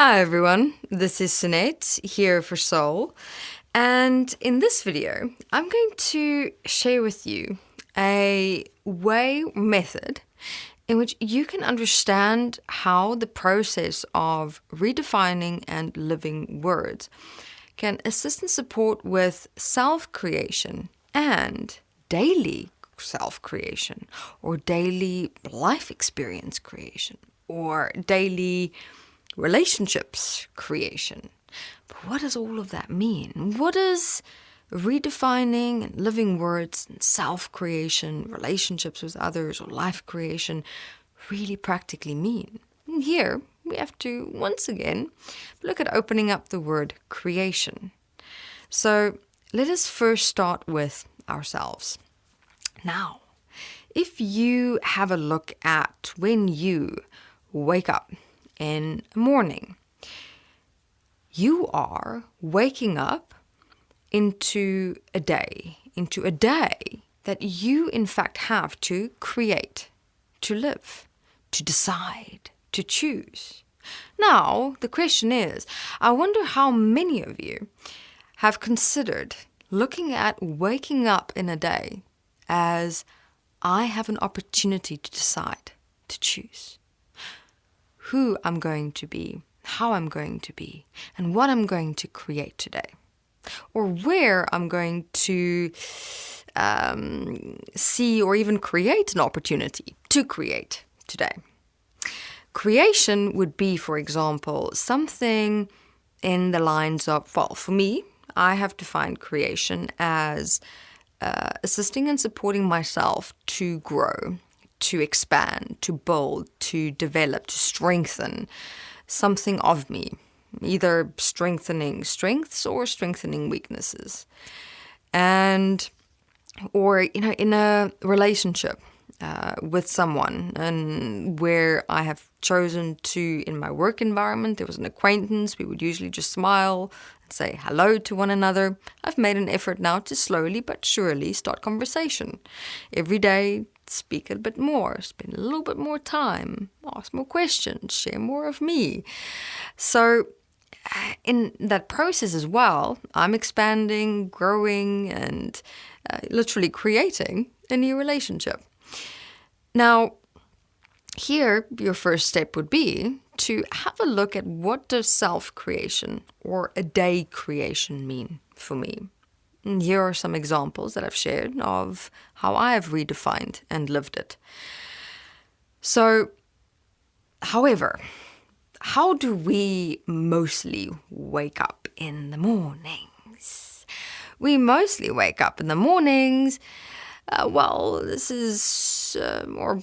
Hi everyone, this is Sunette here for Soul, and in this video I'm going to share with you a method in which you can understand how the process of redefining and living words can assist and support with self-creation and daily self-creation, or daily life experience creation, or daily relationships creation. But what does all of that mean? What does redefining and living words and self-creation, relationships with others, or life creation really practically mean? And here we have to, once again, look at opening up the word creation. So let us first start with ourselves. Now, if you have a look at when you wake up in the morning, you are waking up into a day that you in fact have to create, to live, to decide, to choose. Now, the question is, I wonder how many of you have considered looking at waking up in a day as I have an opportunity to decide, to choose who I'm going to be, how I'm going to be, and what I'm going to create today, or where I'm going to see or even create an opportunity to create today. Creation would be, for example, something in the lines of, well, for me, I have defined creation as assisting and supporting myself to grow, to expand, to build, to develop, to strengthen something of me, either strengthening strengths or strengthening weaknesses. And, or, in a relationship with someone, and where I have chosen to, in my work environment, there was an acquaintance, we would usually just smile and say hello to one another. I've made an effort now to slowly but surely start conversation. Every day, speak a bit more, spend a little bit more time, ask more questions, share more of me. So in that process as well, I'm expanding, growing, and literally creating a new relationship. Now, here, your first step would be to have a look at what does self-creation or a day creation mean for me. And here are some examples that I've shared of how I have redefined and lived it. So, however, how do we mostly wake up in the mornings? We mostly wake up in the mornings. This is more,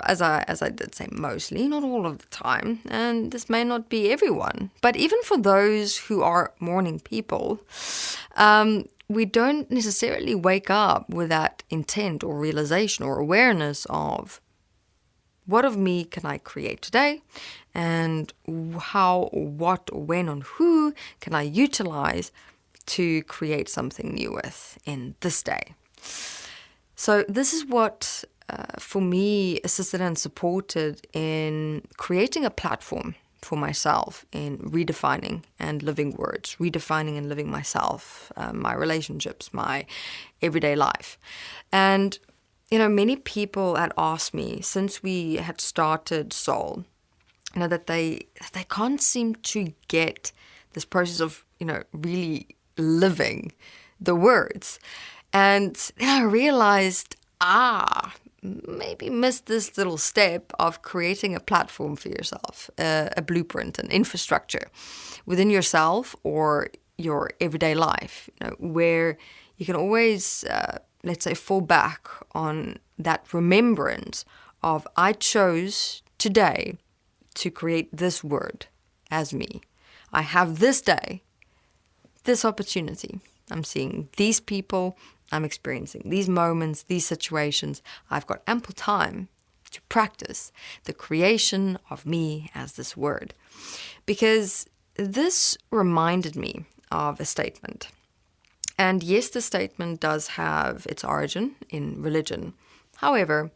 as I did say, mostly, not all of the time, and this may not be everyone. But even for those who are morning people, we don't necessarily wake up with that intent or realization or awareness of what of me can I create today, and how, what, when, and who can I utilize to create something new with in this day. So this is what, for me, assisted and supported in creating a platform for myself in redefining and living words, redefining and living myself, my relationships, my everyday life. And, many people had asked me since we had started Soul, that they can't seem to get this process of, really living the words. And then I realized, maybe missed this little step of creating a platform for yourself, a blueprint, an infrastructure within yourself or your everyday life, where you can always, let's say, fall back on that remembrance of, I chose today to create this word as me. I have this day, this opportunity. I'm seeing these people, I'm experiencing these moments, these situations. I've got ample time to practice the creation of me as this word. Because this reminded me of a statement. And yes, the statement does have its origin in religion. However,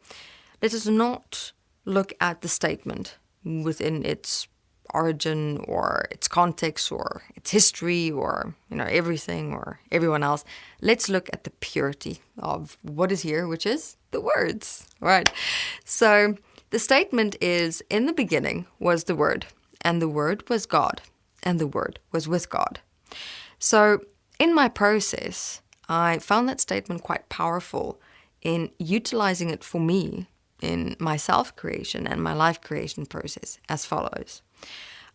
let us not look at the statement within its origin or its context or its history or, everything or everyone else. Let's look at the purity of what is here, which is the words, right? So the statement is, in the beginning was the Word, and the Word was God, and the Word was with God. So in my process, I found that statement quite powerful in utilizing it for me in my self-creation and my life creation process as follows.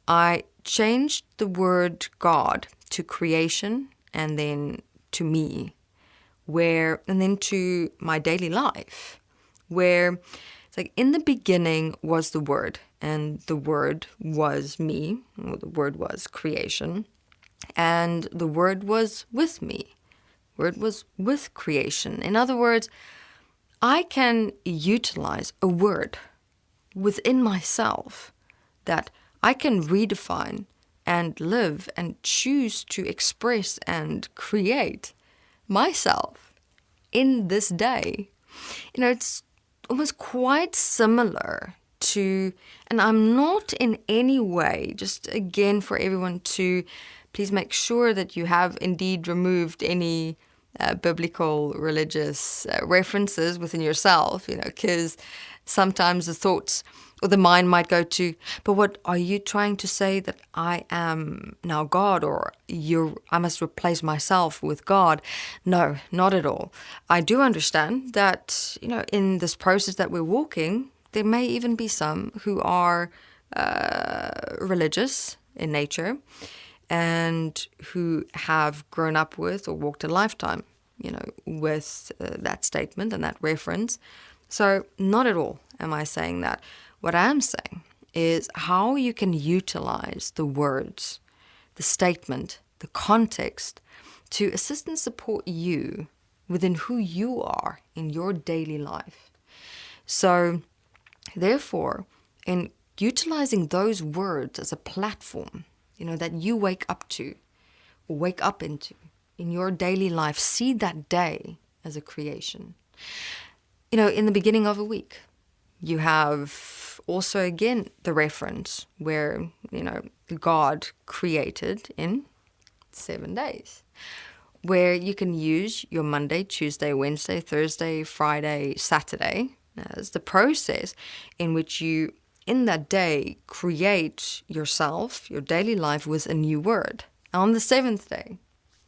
I changed the word God to creation and then to me, and then to my daily life, where it's like in the beginning was the Word, and the Word was me, or the Word was creation, and the Word was with me. Word was with creation. In other words, I can utilize a word within myself that I can redefine and live and choose to express and create myself in this day. It's almost quite similar to, and I'm not in any way, just again for everyone to please make sure that you have indeed removed any biblical religious references within yourself, because sometimes the thoughts or the mind might go to, but what are you trying to say, that I am now God, or I must replace myself with God? No, not at all. I do understand that, in this process that we're walking, there may even be some who are religious in nature and who have grown up with or walked a lifetime, with that statement and that reference. So not at all am I saying that. What I am saying is how you can utilize the words, the statement, the context to assist and support you within who you are in your daily life. So therefore, in utilizing those words as a platform, that you wake up to or wake up into in your daily life, see that day as a creation. In the beginning of a week, you have also, again, the reference where, God created in 7 days, where you can use your Monday, Tuesday, Wednesday, Thursday, Friday, Saturday as the process in which you, in that day, create yourself, your daily life, with a new word. On the 7th day,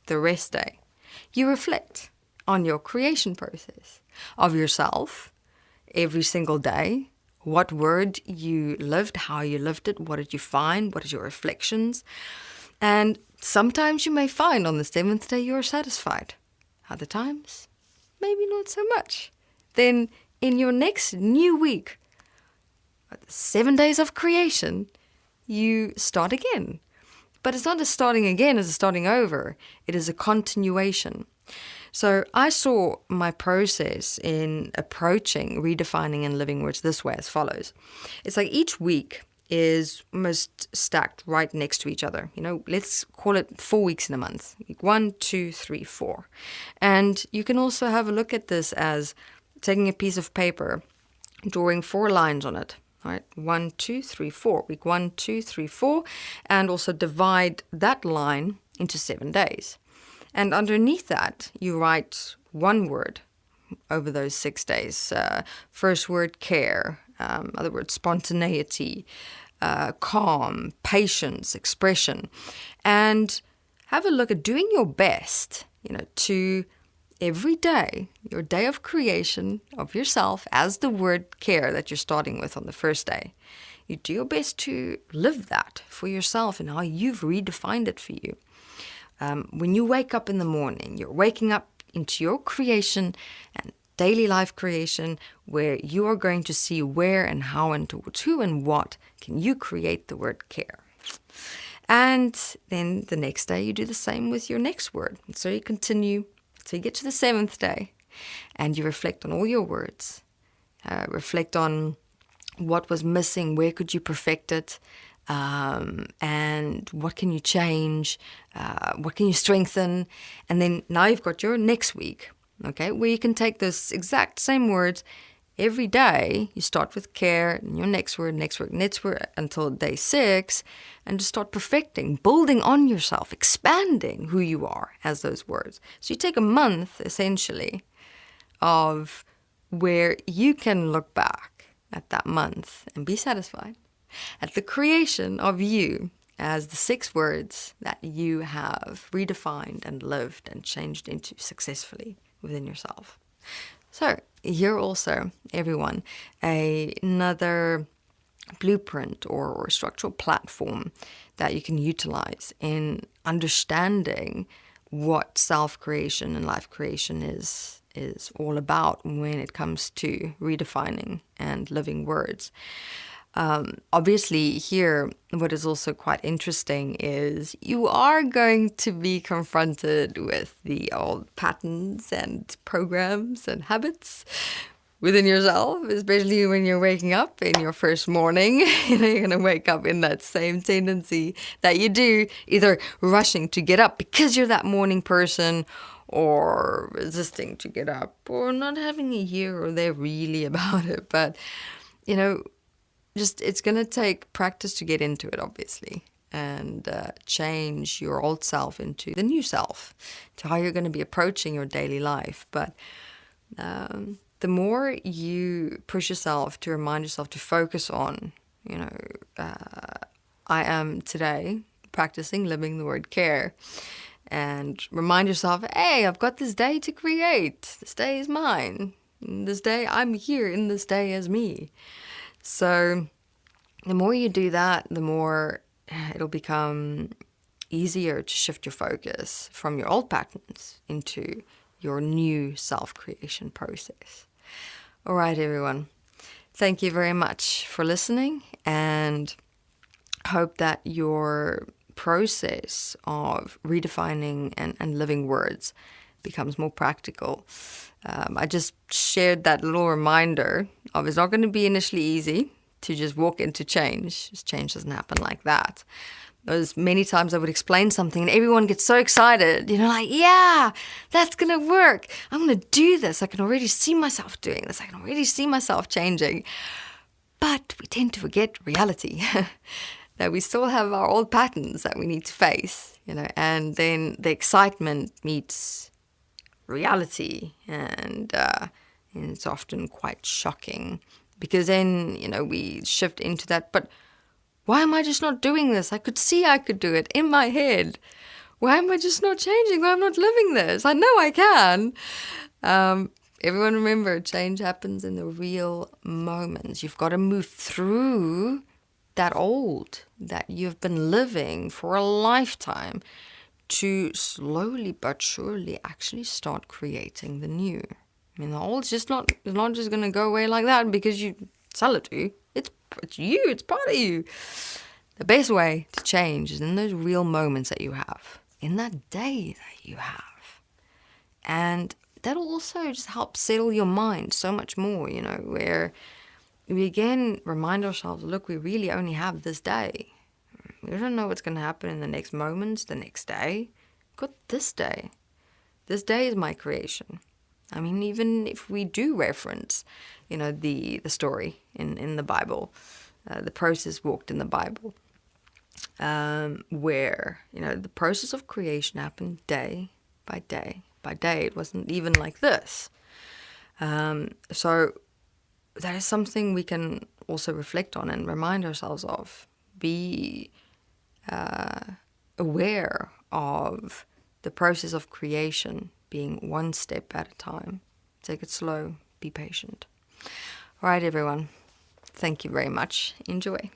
the rest day, you reflect on your creation process of yourself every single day, what word you lived, how you lived it, what did you find, what is your reflections. And sometimes you may find on the 7th day you're satisfied. Other times, maybe not so much. Then in your next new week, 7 days of creation, you start again. But it's not a starting again, it's a starting over. It is a continuation. So I saw my process in approaching redefining and living words this way as follows. It's like each week is almost stacked right next to each other. Let's call it 4 weeks in a month. Week 1, 2, 3, 4. And you can also have a look at this as taking a piece of paper, drawing 4 lines on it. Right, 1, 2, 3, 4. Week 1, 2, 3, 4. And also divide that line into 7 days. And underneath that, you write one word over those 6 days. First word, care. Other word, spontaneity, calm, patience, expression. And have a look at doing your best, to every day, your day of creation of yourself as the word care that you're starting with on the first day. You do your best to live that for yourself and how you've redefined it for you. When you wake up in the morning, you're waking up into your creation and daily life creation, where you are going to see where and how and towards who and what can you create the word care. And then the next day you do the same with your next word. And so you continue till you get to the 7th day and you reflect on all your words. Reflect on what was missing, where could you perfect it, and what can you change, what can you strengthen. And then now you've got your next week, okay, where you can take those exact same words every day you start with care, and your next word, until day 6, and just start perfecting, building on yourself, expanding who you are as those words. So you take a month, essentially, of where you can look back at that month and be satisfied at the creation of you as the 6 words that you have redefined and lived and changed into successfully within yourself. So here also, everyone, another blueprint or structural platform that you can utilize in understanding what self-creation and life creation is all about when it comes to redefining and living words. Obviously here, what is also quite interesting is you are going to be confronted with the old patterns and programs and habits within yourself, especially when you're waking up in your first morning. You're going to wake up in that same tendency that you do, either rushing to get up because you're that morning person, or resisting to get up, or not having a here or there really about it. But, it's going to take practice to get into it, obviously, and change your old self into the new self, to how you're going to be approaching your daily life. But the more you push yourself to remind yourself to focus on, I am today practicing living the word care, and remind yourself, hey, I've got this day to create. This day is mine. This day, I'm here in this day as me. So the more you do that, the more it'll become easier to shift your focus from your old patterns into your new self-creation process. All right, everyone. Thank you very much for listening, and hope that your process of redefining and living words becomes more practical. I just shared that little reminder of it's not going to be initially easy to just walk into change. Just change doesn't happen like that. Those many times I would explain something and everyone gets so excited, like, yeah, that's going to work. I'm going to do this. I can already see myself doing this. I can already see myself changing. But we tend to forget reality, that we still have our old patterns that we need to face, and then the excitement meets reality, and it's often quite shocking, because then, we shift into that, but why am I just not doing this? I could see I could do it in my head. Why am I just not changing? Why am I not living this? I know I can. Everyone remember, change happens in the real moments. You've got to move through that old that you've been living for a lifetime to slowly but surely actually start creating the new. The old's just not just going to go away like that because you tell it to. It's you. It's part of you. The best way to change is in those real moments that you have, in that day that you have. And that'll also just help settle your mind so much more, where we again remind ourselves, look, we really only have this day. We don't know what's going to happen in the next moments, the next day. Got this day. This day is my creation. Even if we do reference, the story in the Bible, the process walked in the Bible, where, the process of creation happened day by day by day. It wasn't even like this. So that is something we can also reflect on and remind ourselves of. Be aware of the process of creation being one step at a time. Take it slow, be patient. All right, everyone. Thank you very much. Enjoy.